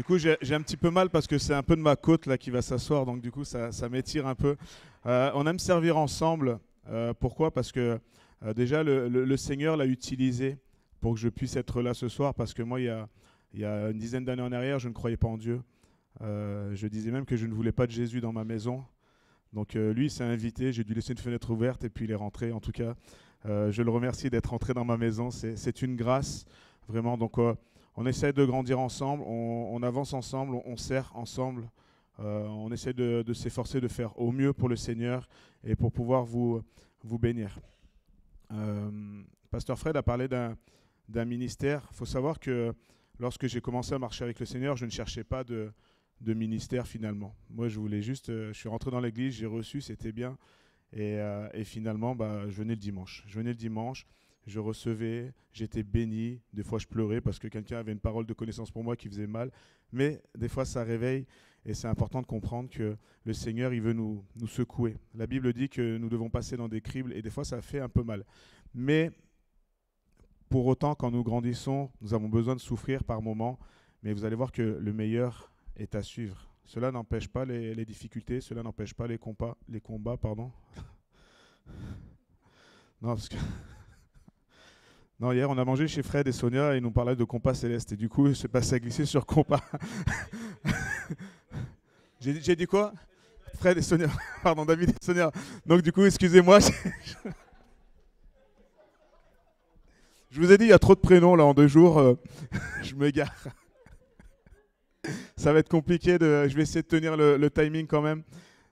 coup, j'ai un petit peu mal parce que c'est un peu de ma côte là qui va s'asseoir, donc du coup, ça m'étire un peu. On aime servir ensemble. Pourquoi? Parce que déjà, le Seigneur l'a utilisé pour que je puisse être là ce soir, parce que moi, il y a une dizaine d'années en arrière, je ne croyais pas en Dieu. Je disais même que je ne voulais pas de Jésus dans ma maison. Donc lui, il s'est invité, j'ai dû laisser une fenêtre ouverte et puis il est rentré. En tout cas, je le remercie d'être rentré dans ma maison. C'est une grâce, vraiment. Donc on essaie de grandir ensemble, on avance ensemble, on sert ensemble. On essaie de s'efforcer de faire au mieux pour le Seigneur et pour pouvoir vous bénir. Pasteur Fred a parlé d'un ministère. Il faut savoir que lorsque j'ai commencé à marcher avec le Seigneur, je ne cherchais pas de ministère finalement. Moi, je voulais juste, je suis rentré dans l'église, j'ai reçu, c'était bien. Et finalement, bah, je venais le dimanche. Je venais le dimanche, je recevais, j'étais béni. Des fois, je pleurais parce que quelqu'un avait une parole de connaissance pour moi qui faisait mal. Mais des fois, ça réveille. Et c'est important de comprendre que le Seigneur, il veut nous secouer. La Bible dit que nous devons passer dans des cribles et des fois, ça fait un peu mal. Mais pour autant, quand nous grandissons, nous avons besoin de souffrir par moments. Mais vous allez voir que le meilleur est à suivre. Cela n'empêche pas les difficultés, cela n'empêche pas les combats, pardon. Non, parce que non, hier, on a mangé chez Fred et Sonia et ils nous parlaient de compas céleste. Et du coup, je suis passé à glisser sur compas. J'ai dit quoi? Fred et Sonia. Pardon, David et Sonia. Donc, du coup, excusez-moi. Je vous ai dit, il y a trop de prénoms là en 2 jours. Je me gare. Ça va être compliqué. Je vais essayer de tenir le timing quand même.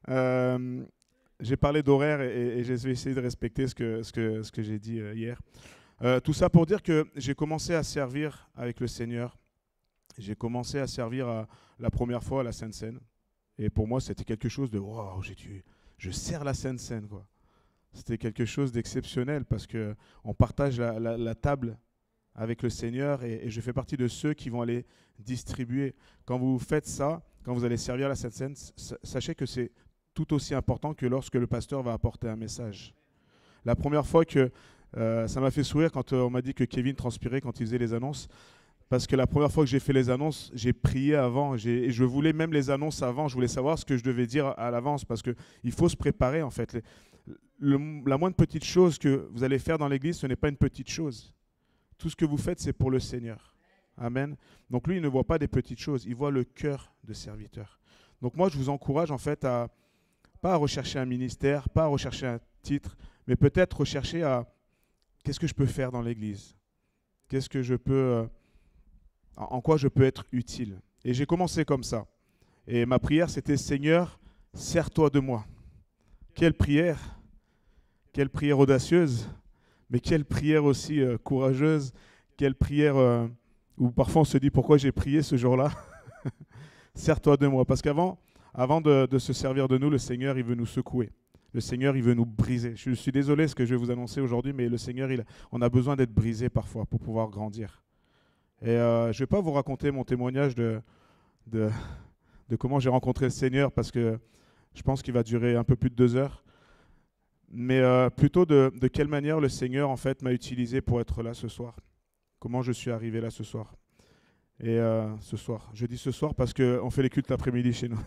Euh, j'ai parlé d'horaire et je vais essayer de respecter ce que j'ai dit hier. Tout ça pour dire que j'ai commencé à servir avec le Seigneur. J'ai commencé à servir la première fois à la Sainte Seine. Et pour moi, c'était quelque chose de waouh, je sers la Sainte Seine, quoi. C'était quelque chose d'exceptionnel parce qu'on partage la table avec le Seigneur et je fais partie de ceux qui vont aller distribuer. Quand vous faites ça, quand vous allez servir la Sainte Seine, sachez que c'est tout aussi important que lorsque le pasteur va apporter un message. La première fois que ça m'a fait sourire quand on m'a dit que Kevin transpirait quand il faisait les annonces, parce que la première fois que j'ai fait les annonces, j'ai prié avant, et je voulais même les annonces avant, je voulais savoir ce que je devais dire à l'avance, parce qu'il faut se préparer en fait. La moindre petite chose que vous allez faire dans l'église, ce n'est pas une petite chose. Tout ce que vous faites, c'est pour le Seigneur. Amen. Donc lui, il ne voit pas des petites choses, il voit le cœur de serviteur. Donc moi, je vous encourage en fait pas à rechercher un ministère, pas à rechercher un titre, mais peut-être rechercher à qu'est-ce que je peux faire dans l'église? Qu'est-ce que je peux, en quoi je peux être utile? Et j'ai commencé comme ça. Et ma prière, c'était Seigneur, sers-toi de moi. Quelle prière! Quelle prière audacieuse, mais quelle prière aussi courageuse, quelle prière où parfois on se dit pourquoi j'ai prié ce jour-là. Sers-toi de moi. Parce avant de se servir de nous, le Seigneur, il veut nous secouer. Le Seigneur, il veut nous briser. Je suis désolé ce que je vais vous annoncer aujourd'hui, mais le Seigneur, on a besoin d'être brisé parfois pour pouvoir grandir. Et je ne vais pas vous raconter mon témoignage de, de comment j'ai rencontré le Seigneur, parce que je pense qu'il va durer un peu plus de 2 heures. Mais plutôt de quelle manière le Seigneur, en fait, m'a utilisé pour être là ce soir. Comment je suis arrivé là ce soir. Et ce soir, je dis ce soir parce qu'on fait les cultes l'après-midi chez nous.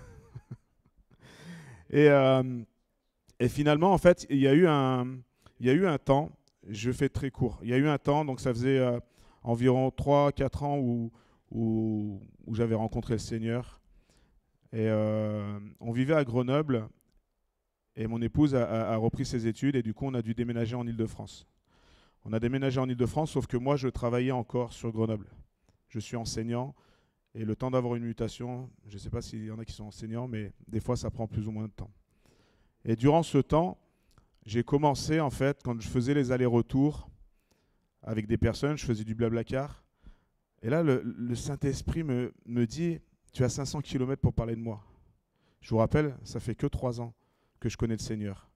Et finalement, en fait, il y a eu un temps, je fais très court, il y a eu un temps, donc ça faisait environ 3-4 ans où j'avais rencontré le Seigneur. Et on vivait à Grenoble et mon épouse a repris ses études et du coup, on a dû déménager en Île-de-France. On a déménagé en Île-de-France, sauf que moi, je travaillais encore sur Grenoble. Je suis enseignant et le temps d'avoir une mutation, je ne sais pas s'il y en a qui sont enseignants, mais des fois, ça prend plus ou moins de temps. Et durant ce temps, j'ai commencé, en fait, quand je faisais les allers-retours avec des personnes, je faisais du blablacar. Et là, le Saint-Esprit me dit, tu as 500 kilomètres pour parler de moi. Je vous rappelle, ça fait que 3 ans que je connais le Seigneur.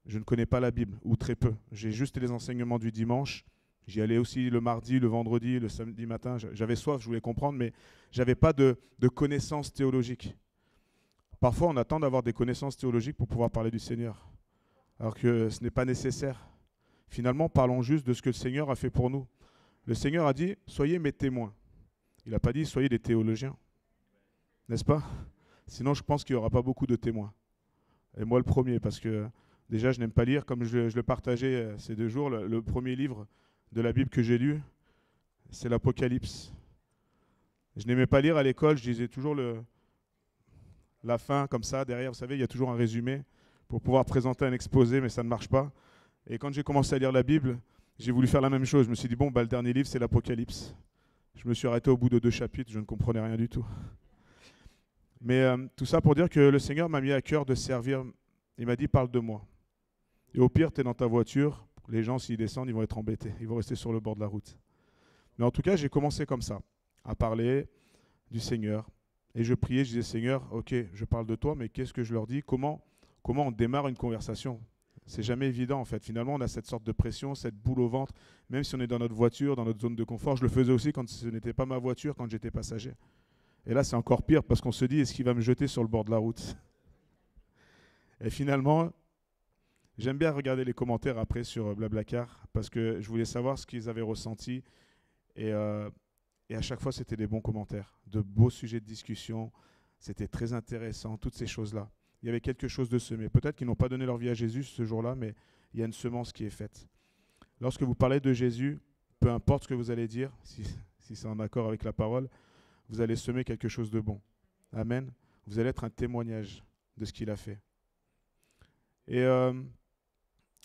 Je ne connais pas la Bible, ou très peu. J'ai juste les enseignements du dimanche. J'y allais aussi le mardi, le vendredi, le samedi matin. J'avais soif, je voulais comprendre, mais je n'avais pas de connaissances théologiques. Parfois, on attend d'avoir des connaissances théologiques pour pouvoir parler du Seigneur, alors que ce n'est pas nécessaire. Finalement, parlons juste de ce que le Seigneur a fait pour nous. Le Seigneur a dit, soyez mes témoins. Il n'a pas dit soyez des théologiens, n'est-ce pas? Sinon, je pense qu'il n'y aura pas beaucoup de témoins. Et moi, le premier, parce que déjà, je n'aime pas lire. Comme je le partageais ces 2 jours, le premier livre de la Bible que j'ai lu, c'est l'Apocalypse. Je n'aimais pas lire à l'école, je lisais toujours la fin comme ça. Derrière, vous savez, il y a toujours un résumé pour pouvoir présenter un exposé, mais ça ne marche pas. Et quand j'ai commencé à lire la Bible, j'ai voulu faire la même chose. Je me suis dit, bon, le dernier livre, c'est l'Apocalypse. Je me suis arrêté au bout de 2 chapitres, je ne comprenais rien du tout. Mais tout ça pour dire que le Seigneur m'a mis à cœur de servir. Il m'a dit, parle de moi. Et au pire, tu es dans ta voiture, les gens, s'ils descendent, ils vont être embêtés. Ils vont rester sur le bord de la route. Mais en tout cas, j'ai commencé comme ça, à parler du Seigneur. Et je priais, je disais, Seigneur, ok, je parle de toi, mais qu'est-ce que je leur dis? Comment on démarre une conversation? C'est jamais évident, en fait. Finalement, on a cette sorte de pression, cette boule au ventre, même si on est dans notre voiture, dans notre zone de confort. Je le faisais aussi quand ce n'était pas ma voiture, quand j'étais passager. Et là, c'est encore pire, parce qu'on se dit, est-ce qu'il va me jeter sur le bord de la route? Et finalement, j'aime bien regarder les commentaires après sur Blablacar, parce que je voulais savoir ce qu'ils avaient ressenti. Et à chaque fois, c'était des bons commentaires, de beaux sujets de discussion. C'était très intéressant, toutes ces choses-là. Il y avait quelque chose de semé. Peut-être qu'ils n'ont pas donné leur vie à Jésus ce jour-là, mais il y a une semence qui est faite. Lorsque vous parlez de Jésus, peu importe ce que vous allez dire, si c'est en accord avec la parole, vous allez semer quelque chose de bon. Amen. Vous allez être un témoignage de ce qu'il a fait. Et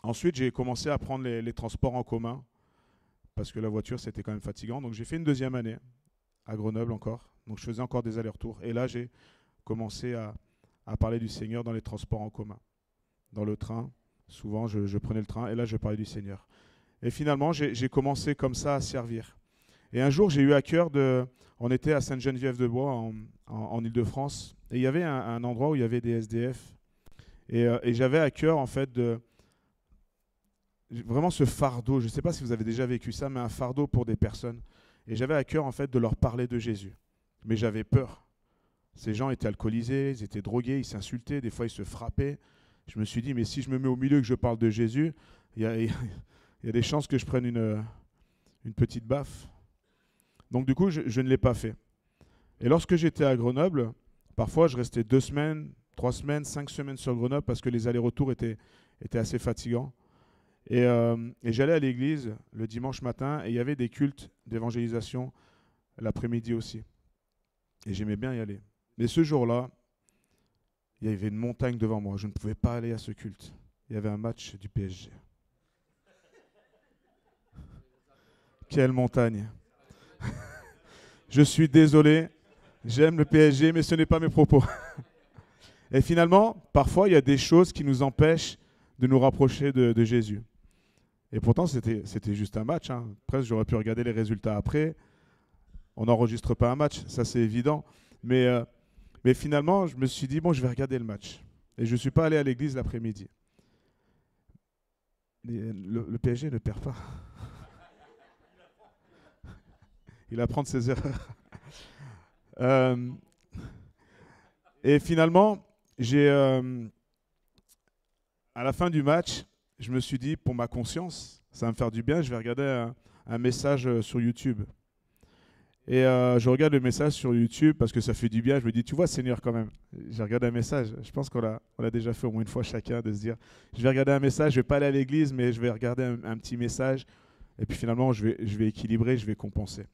ensuite, j'ai commencé à prendre les transports en commun, parce que la voiture, c'était quand même fatigant. Donc j'ai fait une 2e année, à Grenoble encore. Donc je faisais encore des allers-retours. Et là, j'ai commencé à parler du Seigneur dans les transports en commun. Dans le train, souvent, je prenais le train, et là, je parlais du Seigneur. Et finalement, j'ai commencé comme ça à servir. Et un jour, j'ai eu à cœur on était à Sainte-Geneviève-de-Bois, en Île-de-France, et il y avait un endroit où il y avait des SDF. Et j'avais à cœur, en fait, vraiment ce fardeau. Je ne sais pas si vous avez déjà vécu ça, mais un fardeau pour des personnes. Et j'avais à cœur, en fait, de leur parler de Jésus. Mais j'avais peur. Ces gens étaient alcoolisés, ils étaient drogués, ils s'insultaient, des fois ils se frappaient. Je me suis dit, mais si je me mets au milieu et que je parle de Jésus, il y a des chances que je prenne une petite baffe. Donc du coup, je ne l'ai pas fait. Et lorsque j'étais à Grenoble, parfois je restais 2 semaines, 3 semaines, 5 semaines sur Grenoble parce que les allers-retours étaient assez fatigants. Et j'allais à l'église le dimanche matin et il y avait des cultes d'évangélisation l'après-midi aussi. Et j'aimais bien y aller. Mais ce jour-là, il y avait une montagne devant moi. Je ne pouvais pas aller à ce culte. Il y avait un match du PSG. Quelle montagne! Je suis désolé, j'aime le PSG, mais ce n'est pas mes propos. Et finalement, parfois, il y a des choses qui nous empêchent de nous rapprocher de Jésus. Et pourtant, c'était juste un match. Hein. Presque, j'aurais pu regarder les résultats après. On n'enregistre pas un match, ça c'est évident. Mais finalement, je me suis dit, bon, je vais regarder le match. Et je ne suis pas allé à l'église l'après-midi. Le PSG ne perd pas. Il apprend de ses erreurs. Et finalement, à la fin du match, je me suis dit, pour ma conscience, ça va me faire du bien, je vais regarder un message sur YouTube. Et je regarde le message sur YouTube parce que ça fait du bien. Je me dis, tu vois, Seigneur, quand même. J'ai regardé un message. Je pense qu'on l'a déjà fait au moins une fois chacun, de se dire, je vais regarder un message, je ne vais pas aller à l'église, mais je vais regarder un petit message. Et puis finalement, je vais équilibrer, je vais compenser.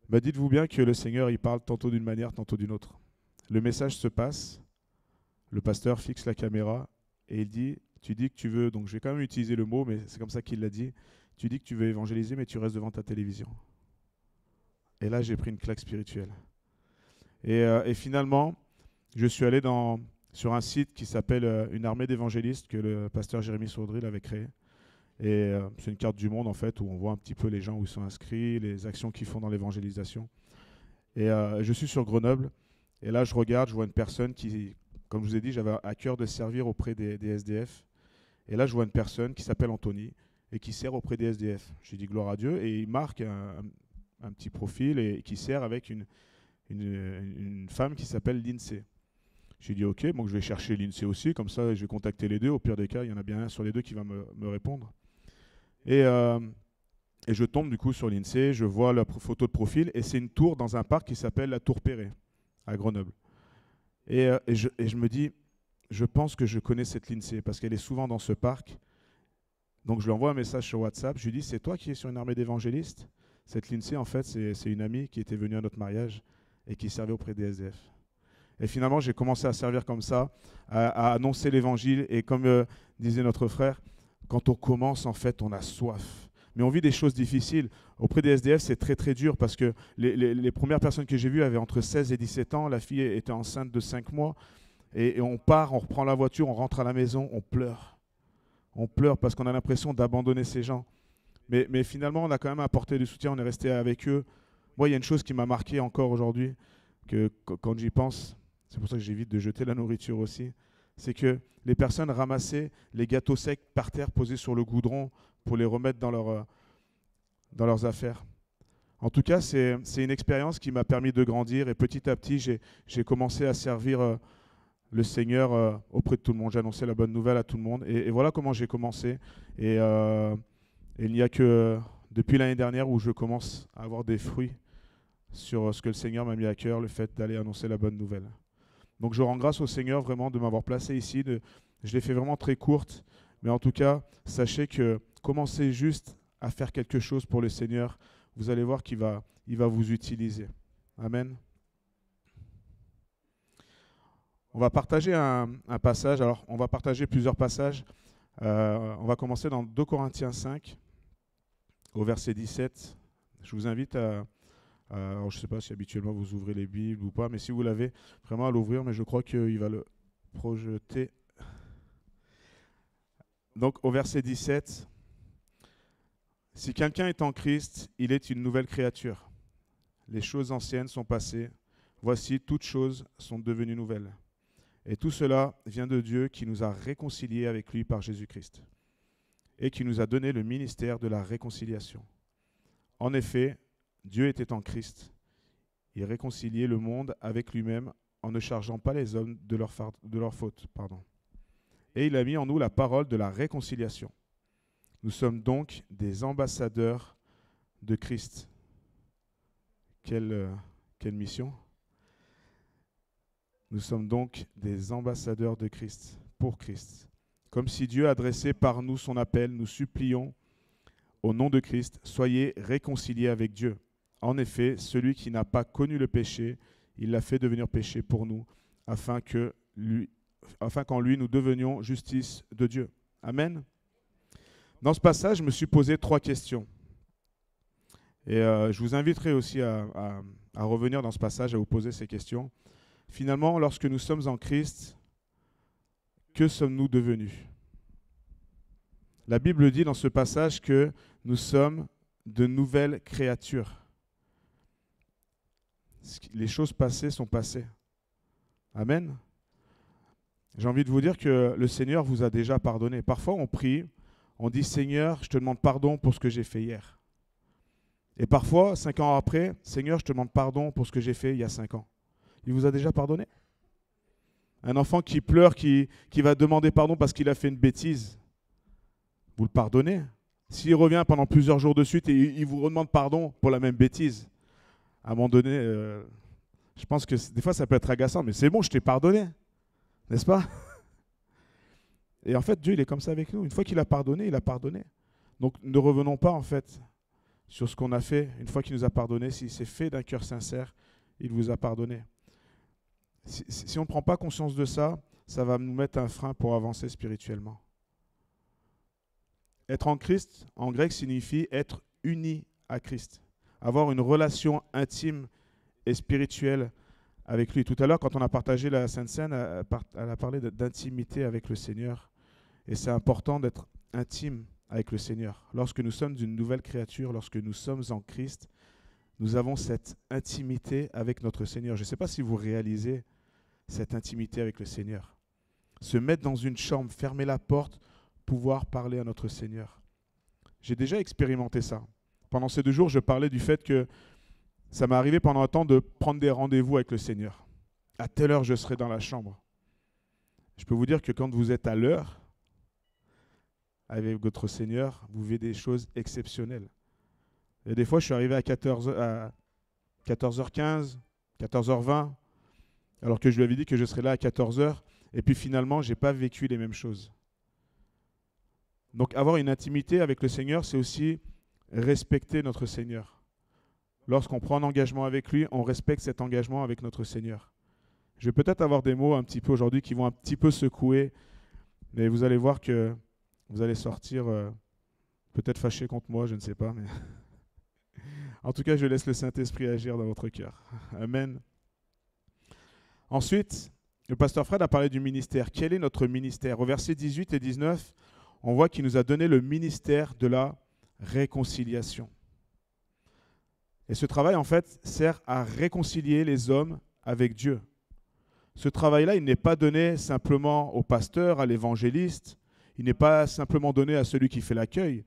Bah, dites-vous bien que le Seigneur, il parle tantôt d'une manière, tantôt d'une autre. Le message se passe, le pasteur fixe la caméra et il dit, tu dis que tu veux, donc je vais quand même utiliser le mot, mais c'est comme ça qu'il l'a dit, tu dis que tu veux évangéliser, mais tu restes devant ta télévision. Et là, j'ai pris une claque spirituelle. Et finalement, je suis allé sur un site qui s'appelle Une armée d'évangélistes que le pasteur Jérémy Saudril avait créé. Et c'est une carte du monde, en fait, où on voit un petit peu les gens où ils sont inscrits, les actions qu'ils font dans l'évangélisation. Et je suis sur Grenoble. Et là, je regarde, je vois une personne qui, comme je vous ai dit, j'avais à cœur de servir auprès des SDF. Et là, je vois une personne qui s'appelle Anthony et qui sert auprès des SDF. J'ai dit gloire à Dieu. Et il marque un petit profil et qui sert avec une femme qui s'appelle Lindsay. J'ai dit ok, donc je vais chercher Lindsay aussi, comme ça je vais contacter les deux. Au pire des cas, il y en a bien un sur les deux qui va me répondre. Et Et je tombe du coup sur l'INSEE, je vois la photo de profil, et c'est une tour dans un parc qui s'appelle la Tour Perret, à Grenoble. Et je me dis, je pense que je connais cette l'INSEE, parce qu'elle est souvent dans ce parc. Donc je lui envoie un message sur WhatsApp, je lui dis, c'est toi qui es sur une armée d'évangélistes? Cette l'INSEE, en fait, c'est une amie qui était venue à notre mariage et qui servait auprès des SDF. Et finalement, j'ai commencé à servir comme ça, à annoncer l'évangile. Et comme disait notre frère, quand on commence, en fait, on a soif. Mais on vit des choses difficiles. Auprès des SDF, c'est très très dur parce que les premières personnes que j'ai vues avaient entre 16 et 17 ans. La fille était enceinte de 5 mois. Et on part, on reprend la voiture, on rentre à la maison, on pleure. On pleure parce qu'on a l'impression d'abandonner ces gens. Mais finalement, on a quand même apporté du soutien, on est resté avec eux. Moi, il y a une chose qui m'a marqué encore aujourd'hui, que quand j'y pense, c'est pour ça que j'évite de jeter la nourriture aussi, c'est que les personnes ramassaient les gâteaux secs par terre posés sur le goudron pour les remettre dans leurs affaires. En tout cas, c'est une expérience qui m'a permis de grandir et petit à petit, j'ai commencé à servir le Seigneur auprès de tout le monde. J'ai annoncé la bonne nouvelle à tout le monde et voilà comment j'ai commencé. Et il n'y a que depuis l'année dernière où je commence à avoir des fruits sur ce que le Seigneur m'a mis à cœur, le fait d'aller annoncer la bonne nouvelle. Donc je rends grâce au Seigneur vraiment de m'avoir placé ici. Je l'ai fait vraiment très courte, mais en tout cas, sachez que commencez juste à faire quelque chose pour le Seigneur. Vous allez voir qu'il va vous utiliser. Amen. On va partager un passage. Alors, on va partager plusieurs passages. On va commencer dans 2 Corinthiens 5, au verset 17. Je vous invite alors je ne sais pas si habituellement vous ouvrez les Bibles ou pas, mais si vous l'avez, vraiment à l'ouvrir, mais je crois qu'il va le projeter. Donc au verset 17, si quelqu'un est en Christ, il est une nouvelle créature. Les choses anciennes sont passées, voici toutes choses sont devenues nouvelles. Et tout cela vient de Dieu qui nous a réconciliés avec lui par Jésus-Christ et qui nous a donné le ministère de la réconciliation. En effet, Dieu était en Christ. Il réconciliait le monde avec lui-même en ne chargeant pas les hommes de leur faute. Et il a mis en nous la parole de la réconciliation. Nous sommes donc des ambassadeurs de Christ. Quelle mission? Nous sommes donc des ambassadeurs de Christ, pour Christ. Comme si Dieu adressait par nous son appel, nous supplions au nom de Christ, soyez réconciliés avec Dieu. En effet, celui qui n'a pas connu le péché, il l'a fait devenir péché pour nous, afin qu'en lui nous devenions justice de Dieu. Amen. Dans ce passage, je me suis posé 3 questions. Et je vous inviterai aussi à revenir dans ce passage, à vous poser ces questions. Finalement, lorsque nous sommes en Christ, que sommes-nous devenus? La Bible dit dans ce passage que nous sommes de nouvelles créatures. Les choses passées sont passées. Amen. J'ai envie de vous dire que le Seigneur vous a déjà pardonné. Parfois, on prie, on dit « Seigneur, je te demande pardon pour ce que j'ai fait hier. » Et parfois, 5 ans après, « Seigneur, je te demande pardon pour ce que j'ai fait il y a 5 ans. » Il vous a déjà pardonné? Un enfant qui pleure, qui va demander pardon parce qu'il a fait une bêtise, vous le pardonnez. S'il revient pendant plusieurs jours de suite et il vous redemande pardon pour la même bêtise, à un moment donné, je pense que des fois ça peut être agaçant, mais c'est bon, je t'ai pardonné, n'est-ce pas? Et en fait, Dieu, il est comme ça avec nous. Une fois qu'il a pardonné, il a pardonné. Donc ne revenons pas en fait sur ce qu'on a fait. Une fois qu'il nous a pardonné, si c'est fait d'un cœur sincère, il vous a pardonné. Si on ne prend pas conscience de ça, ça va nous mettre un frein pour avancer spirituellement. Être en Christ, en grec, signifie être uni à Christ. Avoir une relation intime et spirituelle avec lui. Tout à l'heure, quand on a partagé la Sainte Seine, elle a parlé d'intimité avec le Seigneur. Et c'est important d'être intime avec le Seigneur. Lorsque nous sommes une nouvelle créature, lorsque nous sommes en Christ, nous avons cette intimité avec notre Seigneur. Je ne sais pas si vous réalisez cette intimité avec le Seigneur. Se mettre dans une chambre, fermer la porte, pouvoir parler à notre Seigneur. J'ai déjà expérimenté ça. Pendant ces 2 jours, je parlais du fait que ça m'est arrivé pendant un temps de prendre des rendez-vous avec le Seigneur. À telle heure, je serai dans la chambre. Je peux vous dire que quand vous êtes à l'heure avec votre Seigneur, vous vivez des choses exceptionnelles. Et des fois, je suis arrivé à 14h15, 14h20, alors que je lui avais dit que je serais là à 14h. Et puis finalement, je n'ai pas vécu les mêmes choses. Donc avoir une intimité avec le Seigneur, c'est aussi respecter notre Seigneur. Lorsqu'on prend un engagement avec lui, on respecte cet engagement avec notre Seigneur. Je vais peut-être avoir des mots un petit peu aujourd'hui qui vont un petit peu secouer, mais vous allez voir que vous allez sortir peut-être fâché contre moi, je ne sais pas. Mais en tout cas, je laisse le Saint-Esprit agir dans votre cœur. Amen. Ensuite, le pasteur Fred a parlé du ministère. Quel est notre ministère? Au verset 18 et 19, on voit qu'il nous a donné le ministère de la réconciliation. Et ce travail, en fait, sert à réconcilier les hommes avec Dieu. Ce travail-là, il n'est pas donné simplement au pasteur, à l'évangéliste, il n'est pas simplement donné à celui qui fait l'accueil.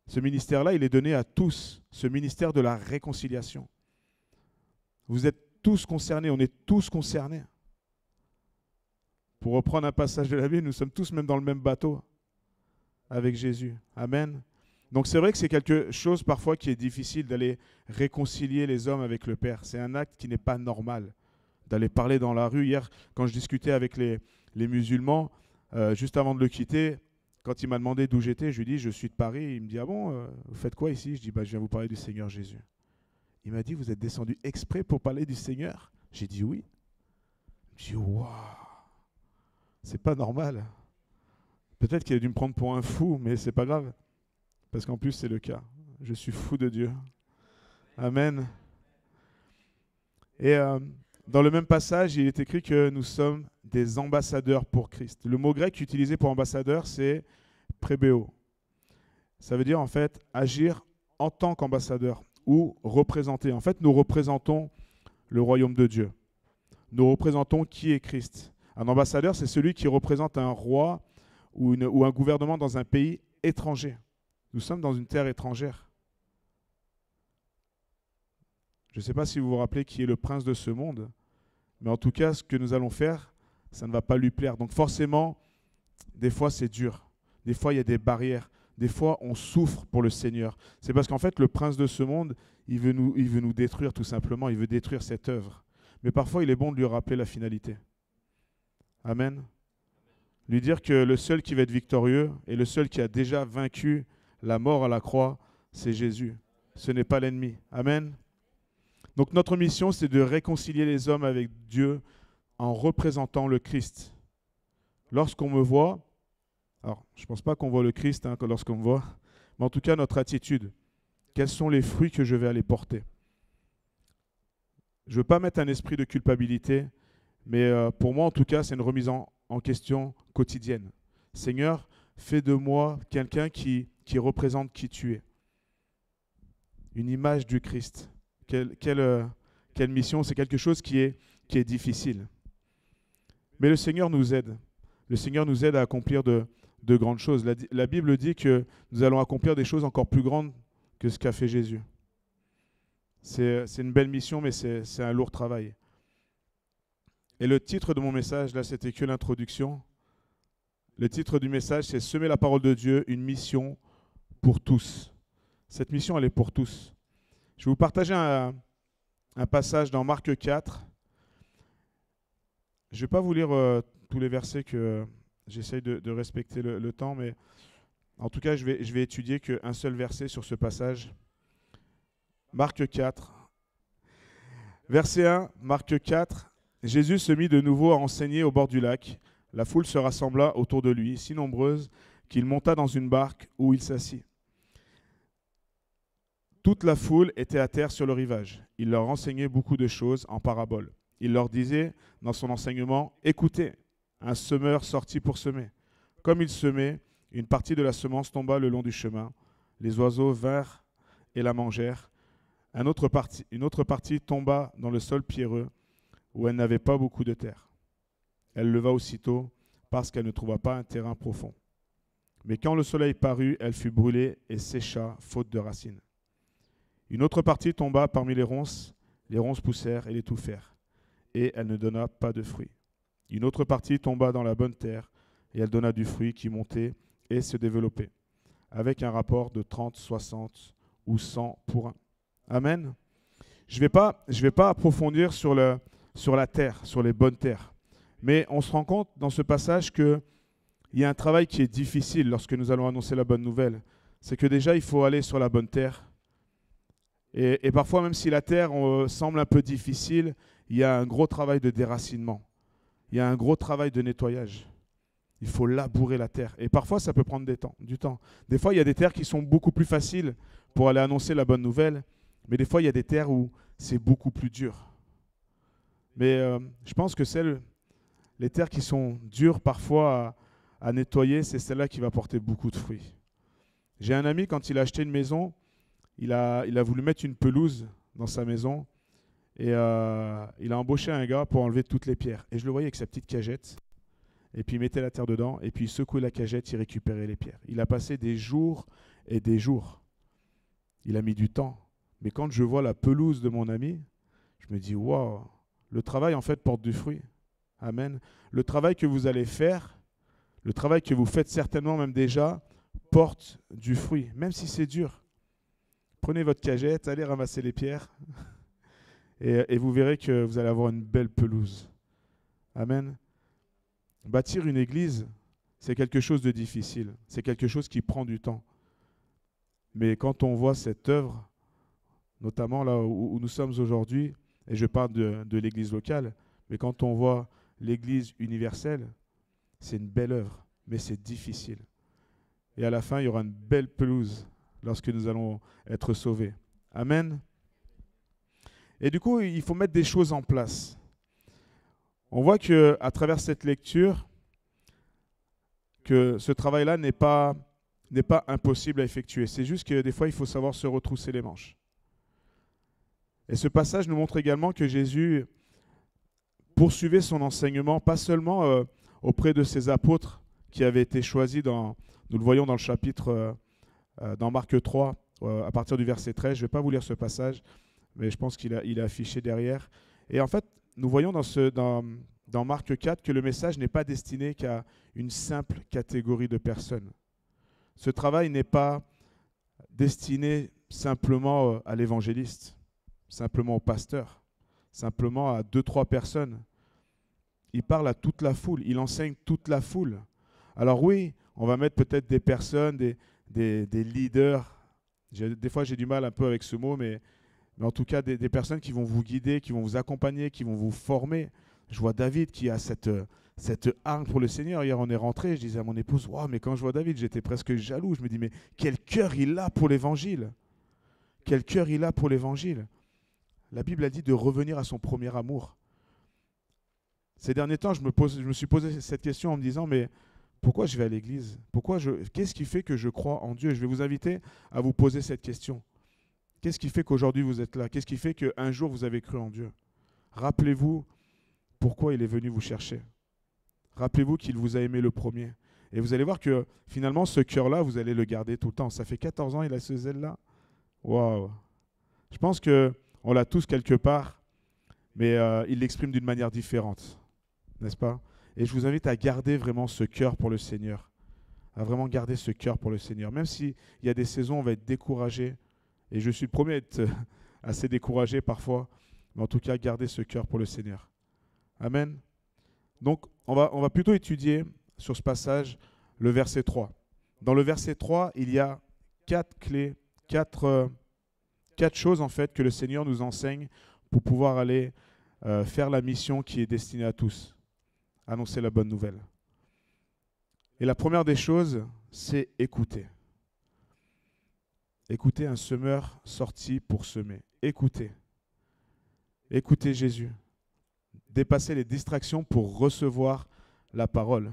Ce ministère-là, il est donné à tous, ce ministère de la réconciliation. Vous êtes tous concernés, on est tous concernés. Pour reprendre un passage de la Bible, nous sommes tous même dans le même bateau avec Jésus. Amen. Donc c'est vrai que c'est quelque chose parfois qui est difficile d'aller réconcilier les hommes avec le Père. C'est un acte qui n'est pas normal. D'aller parler dans la rue. Hier, quand je discutais avec les musulmans, juste avant de le quitter, quand il m'a demandé d'où j'étais, je lui ai dit, je suis de Paris. Il me dit, ah bon, vous faites quoi ici? Je dis, je viens vous parler du Seigneur Jésus. Il m'a dit, vous êtes descendu exprès pour parler du Seigneur? J'ai dit oui. Je dis, waouh, c'est pas normal. Peut-être qu'il a dû me prendre pour un fou, mais c'est pas grave. Parce qu'en plus, c'est le cas. Je suis fou de Dieu. Amen. Et dans le même passage, il est écrit que nous sommes des ambassadeurs pour Christ. Le mot grec utilisé pour ambassadeur, c'est prébéo. Ça veut dire en fait agir en tant qu'ambassadeur ou représenter. En fait, nous représentons le royaume de Dieu. Nous représentons qui est Christ. Un ambassadeur, c'est celui qui représente un roi ou un gouvernement dans un pays étranger. Nous sommes dans une terre étrangère. Je ne sais pas si vous vous rappelez qui est le prince de ce monde, mais en tout cas, ce que nous allons faire, ça ne va pas lui plaire. Donc forcément, des fois, c'est dur. Des fois, il y a des barrières. Des fois, on souffre pour le Seigneur. C'est parce qu'en fait, le prince de ce monde, il veut nous détruire tout simplement. Il veut détruire cette œuvre. Mais parfois, il est bon de lui rappeler la finalité. Amen. Lui dire que le seul qui va être victorieux et le seul qui a déjà vaincu la mort à la croix, c'est Jésus. Ce n'est pas l'ennemi. Amen. Donc notre mission, c'est de réconcilier les hommes avec Dieu en représentant le Christ. Lorsqu'on me voit, alors je ne pense pas qu'on voit le Christ lorsqu'on me voit, mais en tout cas notre attitude. Quels sont les fruits que je vais aller porter? Je ne veux pas mettre un esprit de culpabilité, mais pour moi en tout cas, c'est une remise en question quotidienne. Seigneur, fais de moi quelqu'un qui représente qui tu es. Une image du Christ. Quelle mission? C'est quelque chose qui est difficile. Mais le Seigneur nous aide. Le Seigneur nous aide à accomplir de grandes choses. La Bible dit que nous allons accomplir des choses encore plus grandes que ce qu'a fait Jésus. C'est une belle mission, mais c'est un lourd travail. Et le titre de mon message, là, c'était que l'introduction. Le titre du message, c'est « Semer la parole de Dieu, une mission pour tous ». Cette mission, elle est pour tous. Je vais vous partager un passage dans Marc 4. Je ne vais pas vous lire tous les versets que j'essaye de respecter le temps, mais en tout cas, je vais étudier qu'un seul verset sur ce passage. Marc 4. Verset 1, Marc 4. Jésus se mit de nouveau à enseigner au bord du lac. La foule se rassembla autour de lui, si nombreuse qu'il monta dans une barque où il s'assit. Toute la foule était à terre sur le rivage. Il leur enseignait beaucoup de choses en paraboles. Il leur disait dans son enseignement, « Écoutez, un semeur sortit pour semer. Comme il semait, une partie de la semence tomba le long du chemin. Les oiseaux vinrent et la mangèrent. Une autre partie tomba dans le sol pierreux, où elle n'avait pas beaucoup de terre. Elle leva aussitôt, parce qu'elle ne trouva pas un terrain profond. Mais quand le soleil parut, elle fut brûlée et sécha, faute de racines. Une autre partie tomba parmi les ronces poussèrent et l'étouffèrent, et elle ne donna pas de fruits. Une autre partie tomba dans la bonne terre, et elle donna du fruit qui montait et se développait, avec un rapport de 30, 60 ou 100 pour un. Amen. Je vais pas approfondir sur la terre, sur les bonnes terres. Mais on se rend compte dans ce passage qu'il y a un travail qui est difficile lorsque nous allons annoncer la bonne nouvelle. C'est que déjà, il faut aller sur la bonne terre. Et parfois, même si la terre semble un peu difficile, il y a un gros travail de déracinement. Il y a un gros travail de nettoyage. Il faut labourer la terre. Et parfois, ça peut prendre du temps. Des fois, il y a des terres qui sont beaucoup plus faciles pour aller annoncer la bonne nouvelle. Mais des fois, il y a des terres où c'est beaucoup plus dur. Mais je pense que les terres qui sont dures parfois à nettoyer, c'est celle-là qui va porter beaucoup de fruits. J'ai un ami, quand il a acheté une maison, il a voulu mettre une pelouse dans sa maison et il a embauché un gars pour enlever toutes les pierres. Et je le voyais avec sa petite cagette. Et puis il mettait la terre dedans et puis il secouait la cagette, il récupérait les pierres. Il a passé des jours et des jours. Il a mis du temps. Mais quand je vois la pelouse de mon ami, je me dis, waouh, le travail en fait porte du fruit. Amen. Le travail que vous allez faire, le travail que vous faites certainement même déjà, porte du fruit, même si c'est dur. Prenez votre cagette, allez ramasser les pierres et vous verrez que vous allez avoir une belle pelouse. Amen. Bâtir une église, c'est quelque chose de difficile. C'est quelque chose qui prend du temps. Mais quand on voit cette œuvre, notamment là où nous sommes aujourd'hui, et je parle de l'église locale, mais quand on voit l'église universelle, c'est une belle œuvre, mais c'est difficile. Et à la fin, il y aura une belle pelouse lorsque nous allons être sauvés. Amen. Et du coup, il faut mettre des choses en place. On voit qu'à travers cette lecture, que ce travail-là n'est pas impossible à effectuer. C'est juste que des fois, il faut savoir se retrousser les manches. Et ce passage nous montre également que Jésus poursuivait son enseignement, pas seulement auprès de ses apôtres qui avaient été choisis, nous le voyons dans le chapitre, dans Marc 3, à partir du verset 13. Je ne vais pas vous lire ce passage, mais je pense qu'il est affiché derrière. Et en fait, nous voyons dans Marc 4 que le message n'est pas destiné qu'à une simple catégorie de personnes. Ce travail n'est pas destiné simplement à l'évangéliste, simplement au pasteur, simplement à 2-3 personnes. Il parle à toute la foule, il enseigne toute la foule. Alors oui, on va mettre peut-être des personnes, des leaders. Des fois, j'ai du mal un peu avec ce mot, mais en tout cas, des personnes qui vont vous guider, qui vont vous accompagner, qui vont vous former. Je vois David qui a cette hargne pour le Seigneur. Hier, on est rentré, je disais à mon épouse, wow, mais quand je vois David, j'étais presque jaloux. Je me dis, mais quel cœur il a pour l'évangile. Quel cœur il a pour l'évangile. La Bible a dit de revenir à son premier amour. Ces derniers temps, je me suis posé cette question en me disant, mais pourquoi je vais à l'église? Qu'est-ce qui fait que je crois en Dieu? Je vais vous inviter à vous poser cette question. Qu'est-ce qui fait qu'aujourd'hui vous êtes là? Qu'est-ce qui fait qu'un jour vous avez cru en Dieu? Rappelez-vous pourquoi il est venu vous chercher. Rappelez-vous qu'il vous a aimé le premier. Et vous allez voir que finalement, ce cœur-là, vous allez le garder tout le temps. Ça fait 14 ans, il a ce zèle-là. Waouh! Je pense qu'on l'a tous quelque part, mais il l'exprime d'une manière différente. N'est-ce pas? Et je vous invite à garder vraiment ce cœur pour le Seigneur. À vraiment garder ce cœur pour le Seigneur. Même s'il y a des saisons où on va être découragé, et je suis le premier à être assez découragé parfois, mais en tout cas, garder ce cœur pour le Seigneur. Amen. Donc, on va plutôt étudier sur ce passage le verset 3. Dans le verset 3, il y a 4 clés, 4 choses en fait que le Seigneur nous enseigne pour pouvoir aller faire la mission qui est destinée à tous, annoncer la bonne nouvelle. Et la première des choses, c'est écouter. Écoutez un semeur sorti pour semer. Écoutez. Écoutez Jésus. Dépasser les distractions pour recevoir la parole.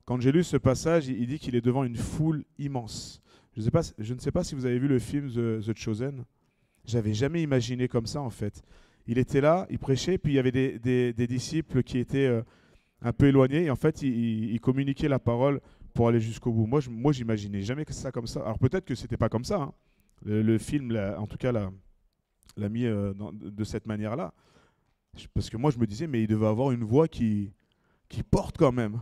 Quand j'ai lu ce passage, il dit qu'il est devant une foule immense. Je ne sais pas si vous avez vu le film The Chosen. J'avais jamais imaginé comme ça en fait. Il était là, il prêchait, puis il y avait des disciples qui étaient un peu éloignés, et en fait, il communiquait la parole pour aller jusqu'au bout. Moi, j'imaginais jamais que ça comme ça. Alors peut-être que c'était pas comme ça. Hein. Le film, en tout cas, l'a mis de cette manière-là. Parce que moi, je me disais, mais il devait avoir une voix qui porte quand même.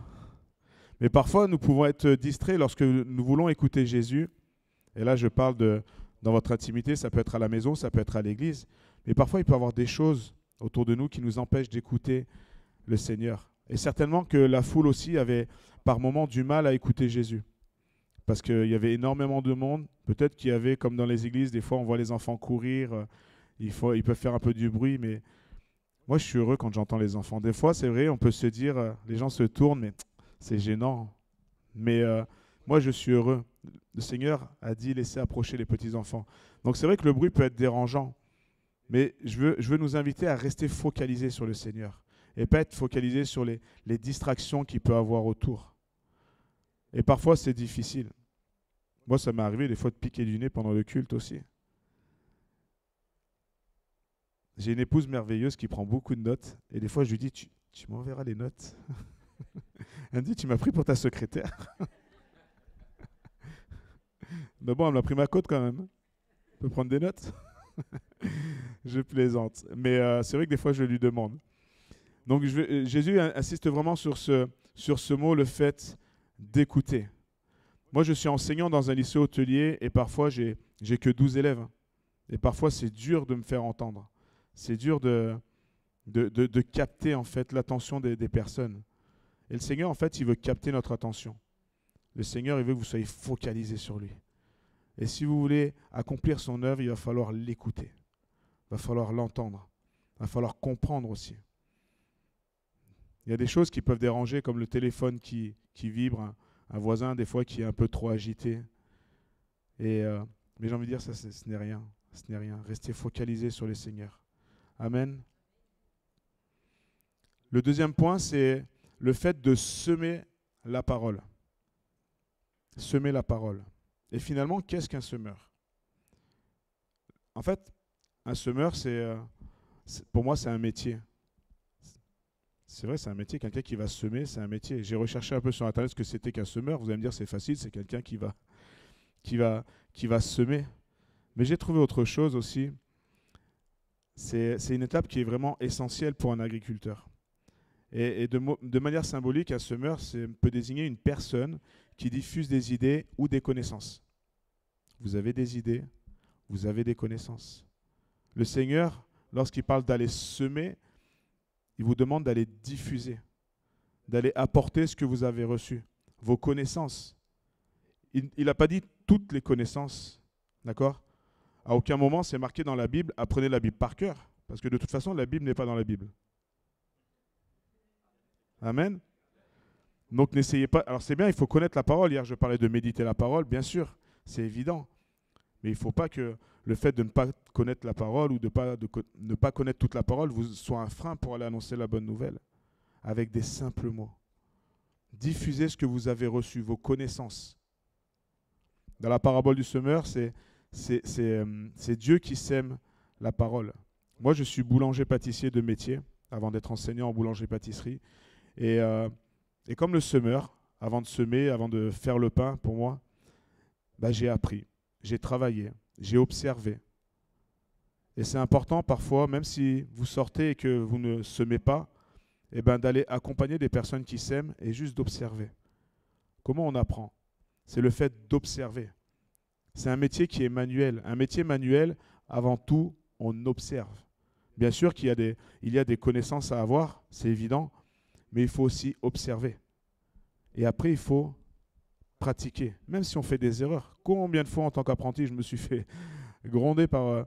Mais parfois, nous pouvons être distraits lorsque nous voulons écouter Jésus. Et là, je parle dans votre intimité, ça peut être à la maison, ça peut être à l'église. Mais parfois, il peut y avoir des choses autour de nous qui nous empêchent d'écouter le Seigneur. Et certainement que la foule aussi avait par moments du mal à écouter Jésus. Parce qu'il y avait énormément de monde. Peut-être qu'il y avait, comme dans les églises, des fois on voit les enfants courir, ils peuvent faire un peu du bruit, mais moi je suis heureux quand j'entends les enfants. Des fois, c'est vrai, on peut se dire, les gens se tournent, mais c'est gênant. Mais moi je suis heureux. Le Seigneur a dit, laissez approcher les petits-enfants. Donc c'est vrai que le bruit peut être dérangeant, mais je veux nous inviter à rester focalisés sur le Seigneur et pas être focalisés sur les distractions qu'il peut avoir autour. Et parfois, c'est difficile. Moi, ça m'est arrivé des fois de piquer du nez pendant le culte aussi. J'ai une épouse merveilleuse qui prend beaucoup de notes. Et des fois, je lui dis, tu m'enverras les notes. Elle me dit, tu m'as pris pour ta secrétaire. Mais bon, elle m'a pris ma côte quand même. Tu peux prendre des notes. Je plaisante. Mais c'est vrai que des fois, je lui demande. Donc, Jésus insiste vraiment sur ce mot, le fait d'écouter. Moi, je suis enseignant dans un lycée hôtelier et parfois, j'ai que 12 élèves. Et parfois, c'est dur de me faire entendre. C'est dur de capter, en fait, l'attention des personnes. Et le Seigneur, en fait, il veut capter notre attention. Le Seigneur, il veut que vous soyez focalisés sur lui. Et si vous voulez accomplir son œuvre, il va falloir l'écouter. Il va falloir l'entendre. Il va falloir comprendre aussi. Il y a des choses qui peuvent déranger, comme le téléphone qui vibre, un voisin des fois qui est un peu trop agité. Mais j'ai envie de dire, ça, ce n'est rien. Ce n'est rien. Restez focalisés sur le Seigneur. Amen. Le deuxième point, c'est le fait de semer la parole. Semer la parole. Et finalement, qu'est-ce qu'un semeur? En fait, un semeur, pour moi, c'est un métier. C'est vrai, c'est un métier. Quelqu'un qui va semer, c'est un métier. J'ai recherché un peu sur Internet ce que c'était qu'un semeur. Vous allez me dire, c'est facile, c'est quelqu'un qui va semer. Mais j'ai trouvé autre chose aussi. C'est une étape qui est vraiment essentielle pour un agriculteur. Et de manière symbolique, un semeur peut désigner une personne qui diffuse des idées ou des connaissances. Vous avez des idées, vous avez des connaissances. Le Seigneur, lorsqu'il parle d'aller semer, il vous demande d'aller diffuser, d'aller apporter ce que vous avez reçu, vos connaissances. Il n'a pas dit toutes les connaissances, d'accord? À aucun moment, c'est marqué dans la Bible, apprenez la Bible par cœur, parce que de toute façon, la Bible n'est pas dans la Bible. Amen. Donc n'essayez pas. Alors c'est bien, il faut connaître la parole. Hier, je parlais de méditer la parole, bien sûr, c'est évident. Mais il ne faut pas que le fait de ne pas connaître la parole ou de ne pas connaître toute la parole vous soit un frein pour aller annoncer la bonne nouvelle. Avec des simples mots. Diffusez ce que vous avez reçu, vos connaissances. Dans la parabole du semeur, c'est Dieu qui sème la parole. Moi, je suis boulanger-pâtissier de métier, avant d'être enseignant en boulangerie-pâtisserie. Et comme le semeur, avant de semer, avant de faire le pain, pour moi, j'ai appris, j'ai travaillé, j'ai observé. Et c'est important parfois, même si vous sortez et que vous ne semez pas, d'aller accompagner des personnes qui sèment et juste d'observer. Comment on apprend? C'est le fait d'observer. C'est un métier qui est manuel. Un métier manuel, avant tout, on observe. Bien sûr qu'il y a des connaissances à avoir, c'est évident, mais il faut aussi observer. Et après, il faut pratiquer, même si on fait des erreurs. Combien de fois, en tant qu'apprenti, je me suis fait gronder par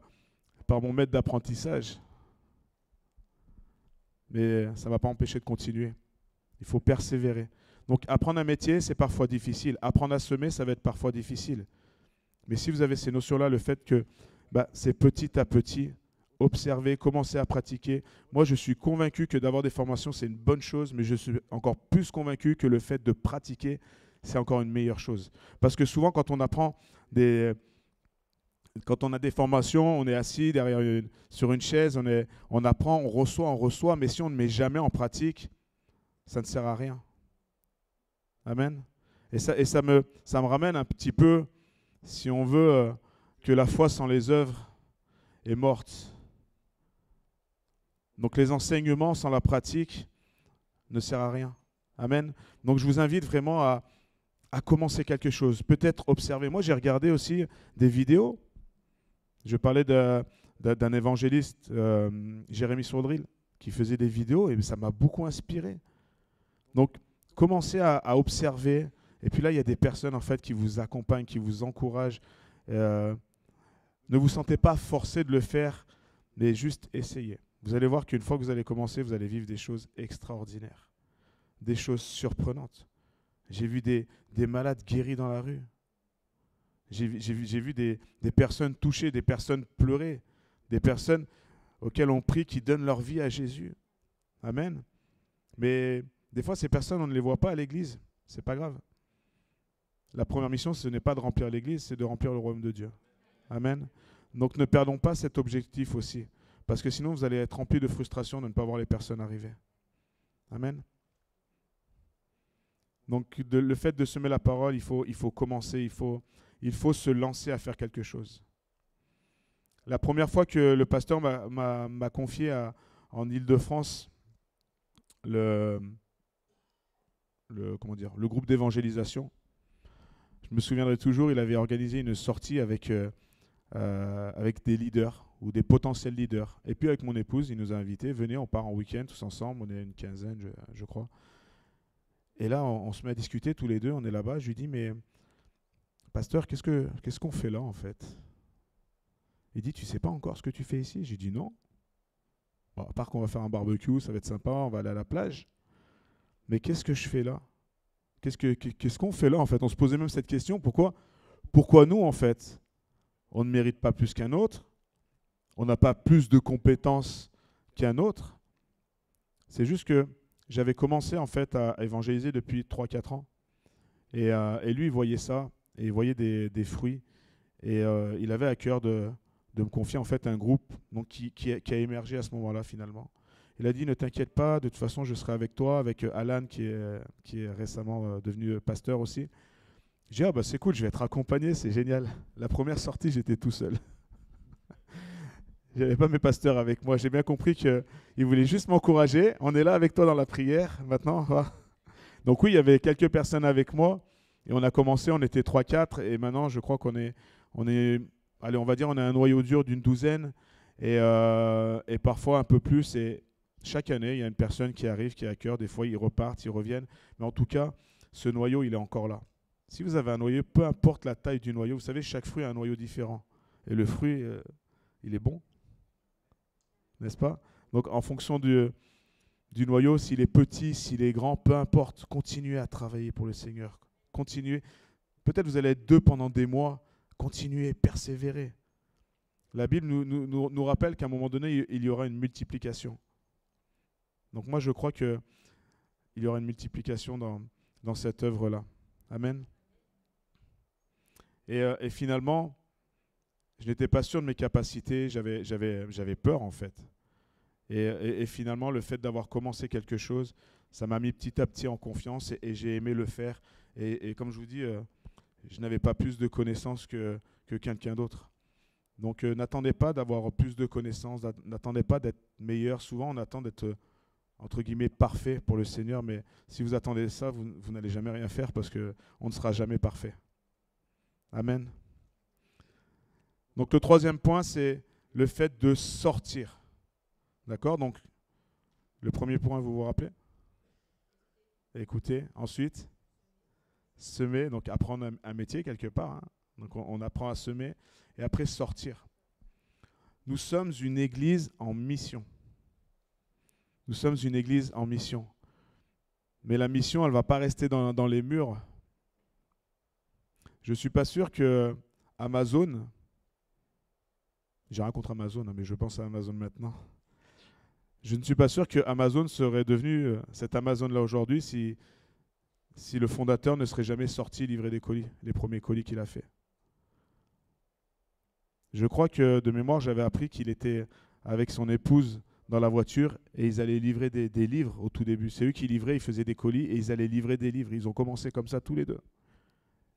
mon maître d'apprentissage. Mais ça ne m'a pas empêché de continuer. Il faut persévérer. Donc, apprendre un métier, c'est parfois difficile. Apprendre à semer, ça va être parfois difficile. Mais si vous avez ces notions-là, le fait que c'est petit à petit, observer, commencer à pratiquer. Moi, je suis convaincu que d'avoir des formations, c'est une bonne chose, mais je suis encore plus convaincu que le fait de pratiquer, c'est encore une meilleure chose. Parce que souvent, quand on apprend quand on a des formations, on est assis sur une chaise, on apprend, on reçoit, mais si on ne met jamais en pratique, ça ne sert à rien. Amen. Et ça me ramène un petit peu, si on veut, que la foi sans les œuvres est morte. Donc les enseignements sans la pratique ne servent à rien. Amen. Donc je vous invite vraiment à commencer quelque chose, peut-être observer. Moi, j'ai regardé aussi des vidéos. Je parlais d'un évangéliste, Jérémy Sourdril, qui faisait des vidéos et ça m'a beaucoup inspiré. Donc, commencez à observer. Et puis là, il y a des personnes en fait qui vous accompagnent, qui vous encouragent. Euh, ne vous sentez pas forcé de le faire, mais juste essayez. Vous allez voir qu'une fois que vous allez commencer, vous allez vivre des choses extraordinaires, des choses surprenantes. J'ai vu des malades guéris dans la rue. J'ai vu des personnes touchées, des personnes pleurer, des personnes auxquelles on prie qui donnent leur vie à Jésus. Amen. Mais des fois, ces personnes, on ne les voit pas à l'église. C'est pas grave. La première mission, ce n'est pas de remplir l'église, c'est de remplir le royaume de Dieu. Amen. Donc ne perdons pas cet objectif aussi. Parce que sinon, vous allez être rempli de frustration de ne pas voir les personnes arriver. Amen. Donc le fait de semer la parole, il faut commencer, il faut se lancer à faire quelque chose. La première fois que le pasteur m'a confié en Île-de-France le groupe d'évangélisation, je me souviendrai toujours, il avait organisé une sortie avec des leaders ou des potentiels leaders. Et puis avec mon épouse, il nous a invités, venez, on part en week-end tous ensemble, on est une quinzaine, je crois. Et là, on se met à discuter tous les deux, on est là-bas. Je lui dis, mais pasteur, qu'est-ce qu'on fait là en fait? Il dit, tu sais pas encore ce que tu fais ici? J'ai dit non. Bon, à part qu'on va faire un barbecue, ça va être sympa, on va aller à la plage. Mais qu'est-ce que je fais là? Qu'est-ce qu'on fait là en fait? On se posait même cette question, pourquoi nous en fait? On ne mérite pas plus qu'un autre, on n'a pas plus de compétences qu'un autre. C'est juste que j'avais commencé en fait à évangéliser depuis 3-4 ans. Et lui, il voyait ça, et il voyait des fruits. Et il avait à cœur de me confier en fait un groupe donc, qui a émergé à ce moment-là finalement. Il a dit, ne t'inquiète pas, de toute façon, je serai avec toi, avec Alan qui est récemment devenu pasteur aussi. J'ai dit, ah bah c'est cool, je vais être accompagné, c'est génial. La première sortie, j'étais tout seul. Je n'avais pas mes pasteurs avec moi. J'ai bien compris qu'ils voulaient juste m'encourager. On est là avec toi dans la prière, maintenant. Donc oui, il y avait quelques personnes avec moi. Et on a commencé, on était 3-4. Et maintenant, je crois allez, on va dire, on a un noyau dur d'une douzaine. Et parfois un peu plus. Et chaque année, il y a une personne qui arrive, qui a à cœur. Des fois, ils repartent, ils reviennent. Mais en tout cas, ce noyau, il est encore là. Si vous avez un noyau, peu importe la taille du noyau, vous savez, chaque fruit a un noyau différent. Et le fruit, il est bon. N'est-ce pas? Donc en fonction du noyau, s'il est petit, s'il est grand, peu importe, continuez à travailler pour le Seigneur. Continuez. Peut-être vous allez être 2 pendant des mois. Continuez, persévérez. La Bible nous rappelle qu'à un moment donné, il y aura une multiplication. Donc moi, je crois qu'il y aura une multiplication dans cette œuvre-là. Amen. Et finalement, je n'étais pas sûr de mes capacités, j'avais peur en fait. Et finalement, le fait d'avoir commencé quelque chose, ça m'a mis petit à petit en confiance et j'ai aimé le faire. Et comme je vous dis, je n'avais pas plus de connaissances que quelqu'un d'autre. Donc n'attendez pas d'avoir plus de connaissances, n'attendez pas d'être meilleur. Souvent, on attend d'être, entre guillemets, parfait pour le Seigneur, mais si vous attendez ça, vous n'allez jamais rien faire parce qu'on ne sera jamais parfait. Amen. Donc le troisième point, c'est le fait de sortir. D'accord? Donc, le premier point, vous vous rappelez? Écoutez. Ensuite, semer, donc apprendre un métier quelque part. Hein. Donc on apprend à semer et après sortir. Nous sommes une église en mission. Nous sommes une église en mission. Mais la mission, elle ne va pas rester dans les murs. Je ne suis pas sûr que Amazon, j'ai rien contre Amazon, mais je pense à Amazon maintenant. Je ne suis pas sûr que Amazon serait devenu cet Amazon-là aujourd'hui si le fondateur ne serait jamais sorti livrer des colis, les premiers colis qu'il a fait. Je crois que de mémoire, j'avais appris qu'il était avec son épouse dans la voiture et ils allaient livrer des livres au tout début. C'est eux qui livraient, ils faisaient des colis et ils allaient livrer des livres. Ils ont commencé comme ça tous les deux.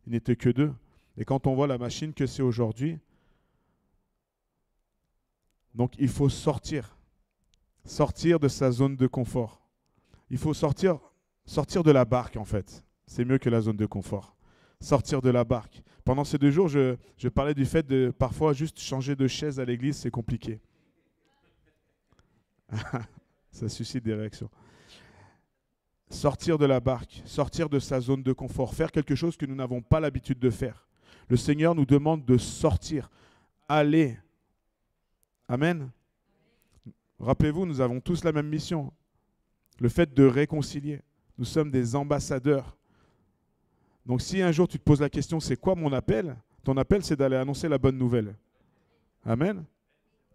Ils n'étaient que 2. Et quand on voit la machine que c'est aujourd'hui, donc il faut sortir de sa zone de confort. Il faut sortir de la barque en fait. C'est mieux que la zone de confort. sortir de la barque. Pendant ces 2 jours, je parlais du fait de parfois juste changer de chaise à l'église, c'est compliqué. Ça suscite des réactions. Sortir de la barque, sortir de sa zone de confort, faire quelque chose que nous n'avons pas l'habitude de faire. Le Seigneur nous demande de sortir, aller. Amen. Rappelez-vous, nous avons tous la même mission. Le fait de réconcilier. Nous sommes des ambassadeurs. Donc si un jour tu te poses la question, c'est quoi mon appel? Ton appel, c'est d'aller annoncer la bonne nouvelle. Amen.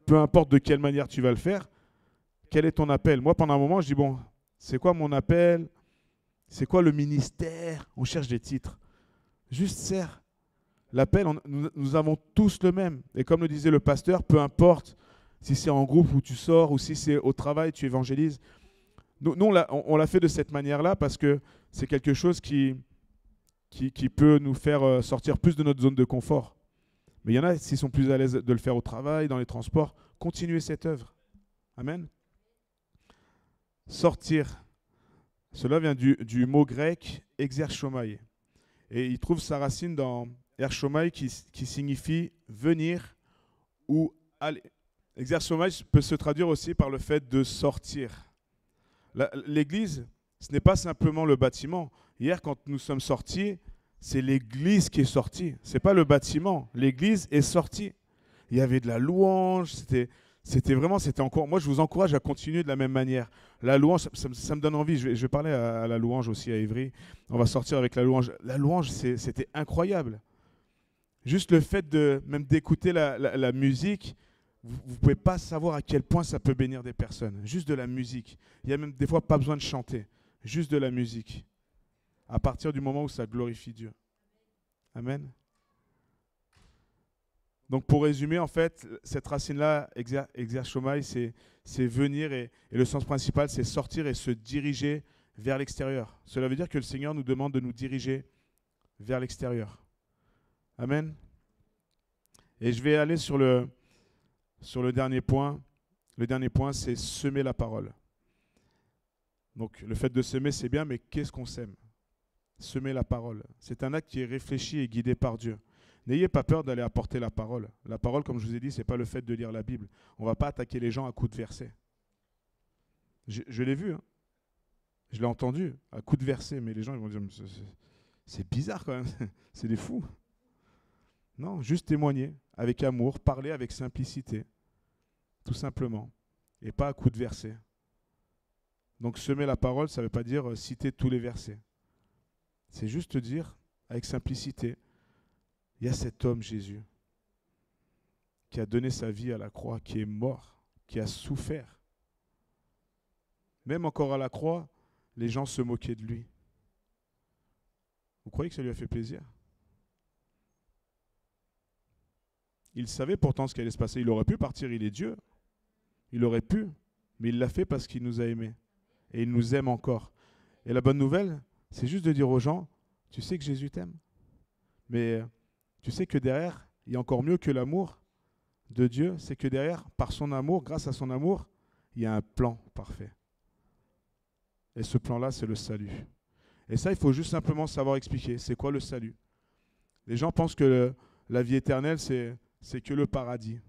Peu importe de quelle manière tu vas le faire, quel est ton appel? Moi, pendant un moment, je dis, bon, c'est quoi mon appel? C'est quoi le ministère? On cherche des titres. Juste sers. L'appel, nous avons tous le même. Et comme le disait le pasteur, peu importe si c'est en groupe où tu sors ou si c'est au travail, tu évangélises. Nous on l'a fait de cette manière-là parce que c'est quelque chose qui peut nous faire sortir plus de notre zone de confort. Mais il y en a, s'ils sont plus à l'aise de le faire au travail, dans les transports, continuez cette œuvre. Amen. Sortir. Cela vient du mot grec exerchomai. Et il trouve sa racine dans erchomai qui signifie venir ou aller. Exerchomai peut se traduire aussi par le fait de sortir. L'église, ce n'est pas simplement le bâtiment. Hier, quand nous sommes sortis, c'est l'église qui est sortie. Ce n'est pas le bâtiment. L'église est sortie. Il y avait de la louange. C'était encore. Moi, je vous encourage à continuer de la même manière. La louange, ça me donne envie. Je vais parler à la louange aussi à Ivry. On va sortir avec la louange. La louange, c'était incroyable. Juste le fait même d'écouter la musique, vous ne pouvez pas savoir à quel point ça peut bénir des personnes. Juste de la musique. Il n'y a même des fois pas besoin de chanter. Juste de la musique. À partir du moment où ça glorifie Dieu. Amen. Donc pour résumer, en fait, cette racine-là, exerchomai, c'est venir et le sens principal, c'est sortir et se diriger vers l'extérieur. Cela veut dire que le Seigneur nous demande de nous diriger vers l'extérieur. Amen. Et je vais aller sur le dernier point. Le dernier point, c'est semer la parole. Donc le fait de semer, c'est bien, mais qu'est-ce qu'on sème? Semer la parole. C'est un acte qui est réfléchi et guidé par Dieu. N'ayez pas peur d'aller apporter la parole. La parole, comme je vous ai dit, ce n'est pas le fait de lire la Bible. On ne va pas attaquer les gens à coups de versets. Je l'ai vu, hein. Je l'ai entendu, à coups de versets, mais les gens ils vont dire, c'est bizarre quand même, c'est des fous. Non, juste témoigner avec amour, parler avec simplicité, tout simplement, et pas à coups de versets. Donc semer la parole, ça ne veut pas dire citer tous les versets. C'est juste dire, avec simplicité, il y a cet homme Jésus qui a donné sa vie à la croix, qui est mort, qui a souffert. Même encore à la croix, les gens se moquaient de lui. Vous croyez que ça lui a fait plaisir? Il savait pourtant ce qui allait se passer. Il aurait pu partir, il est Dieu. Il aurait pu, mais il l'a fait parce qu'il nous a aimés. Et il nous aime encore. Et la bonne nouvelle, c'est juste de dire aux gens, tu sais que Jésus t'aime. Mais tu sais que derrière, il y a encore mieux que l'amour de Dieu, c'est que derrière, par son amour, grâce à son amour, il y a un plan parfait. Et ce plan-là, c'est le salut. Et ça, il faut juste simplement savoir expliquer. C'est quoi le salut? Les gens pensent que la vie éternelle, c'est que le paradis.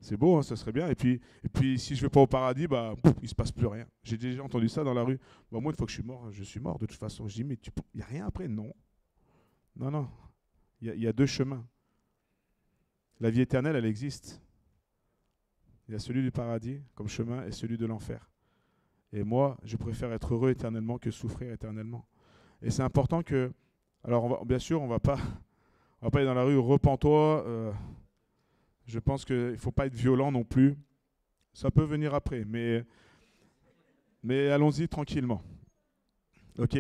C'est beau, hein, ça serait bien. Et puis si je ne vais pas au paradis, il ne se passe plus rien. J'ai déjà entendu ça dans la rue. Moi, une fois que je suis mort de toute façon. Je dis, mais il n'y a rien après? Non. Non. Il y a 2 chemins. La vie éternelle, elle existe. Il y a celui du paradis comme chemin et celui de l'enfer. Et moi, je préfère être heureux éternellement que souffrir éternellement. Et c'est important que... Alors, bien sûr, on ne va pas aller dans la rue, repens-toi. Je pense qu'il ne faut pas être violent non plus. Ça peut venir après, mais allons-y tranquillement. OK?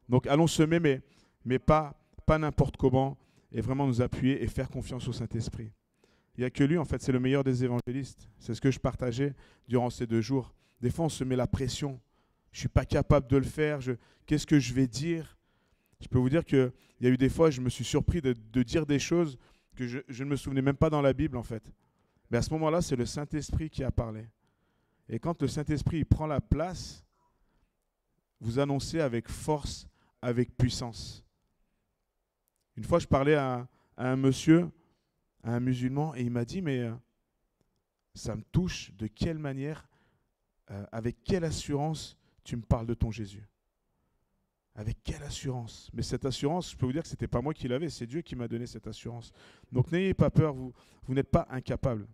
Donc, allons semer, mais pas n'importe comment, et vraiment nous appuyer et faire confiance au Saint-Esprit. Il n'y a que lui, en fait, c'est le meilleur des évangélistes. C'est ce que je partageais durant ces 2 jours. Des fois, on se met la pression. Je ne suis pas capable de le faire. Qu'est-ce que je vais dire? Je peux vous dire qu'il y a eu des fois, je me suis surpris de dire des choses que je ne me souvenais même pas dans la Bible, en fait. Mais à ce moment-là, c'est le Saint-Esprit qui a parlé. Et quand le Saint-Esprit prend la place, vous annoncez avec force, avec puissance. Une fois, je parlais à un monsieur, à un musulman, et il m'a dit, mais ça me touche de quelle manière, avec quelle assurance tu me parles de ton Jésus. Avec quelle assurance. Mais cette assurance, je peux vous dire que ce n'était pas moi qui l'avais, c'est Dieu qui m'a donné cette assurance. Donc n'ayez pas peur, vous n'êtes pas incapable.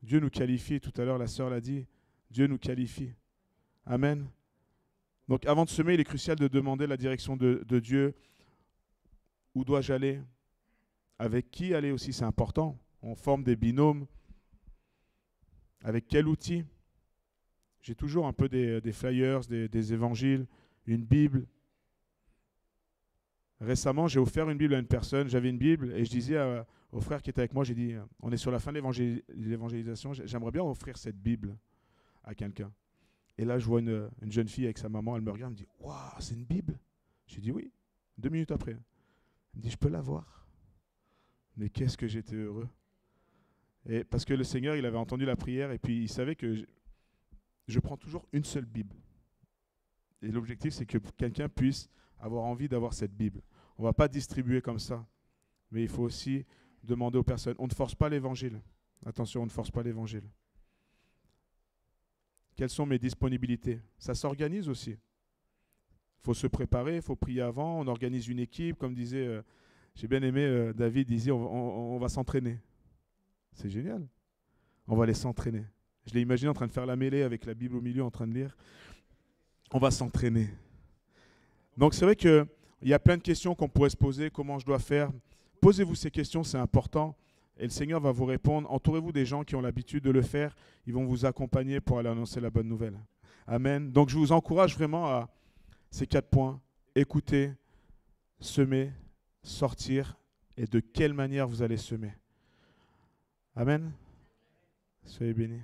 Dieu nous qualifie, tout à l'heure la sœur l'a dit, Dieu nous qualifie. Amen. Donc avant de semer, il est crucial de demander la direction de Dieu. Où dois-je aller? Avec qui aller aussi, c'est important. On forme des binômes. Avec quel outil? J'ai toujours un peu des flyers, des évangiles, une Bible. Récemment, j'ai offert une Bible à une personne. J'avais une Bible et je disais au frère qui était avec moi, j'ai dit, on est sur la fin de l'évangélisation, j'aimerais bien offrir cette Bible à quelqu'un. Et là, je vois une jeune fille avec sa maman, elle me regarde, elle me dit, waouh, c'est une Bible? J'ai dit oui, 2 minutes après. Elle me dit, je peux l'avoir? Mais qu'est-ce que j'étais heureux. Et parce que le Seigneur, il avait entendu la prière et puis il savait que je prends toujours une seule Bible. Et l'objectif, c'est que quelqu'un puisse avoir envie d'avoir cette Bible. On ne va pas distribuer comme ça, mais il faut aussi demander aux personnes. On ne force pas l'évangile. Attention, on ne force pas l'évangile. Quelles sont mes disponibilités? Ça s'organise aussi. Il faut se préparer, il faut prier avant. On organise une équipe. Comme disait, j'ai bien aimé, David disait, on va s'entraîner. C'est génial. On va aller s'entraîner. Je l'ai imaginé en train de faire la mêlée avec la Bible au milieu, en train de lire. On va s'entraîner. Donc c'est vrai qu'il y a plein de questions qu'on pourrait se poser. Comment je dois faire? Posez-vous ces questions, c'est important. Et le Seigneur va vous répondre. Entourez-vous des gens qui ont l'habitude de le faire. Ils vont vous accompagner pour aller annoncer la bonne nouvelle. Amen. Donc je vous encourage vraiment à ces 4 points. Écouter, semer, sortir et de quelle manière vous allez semer. Amen. Soyez bénis.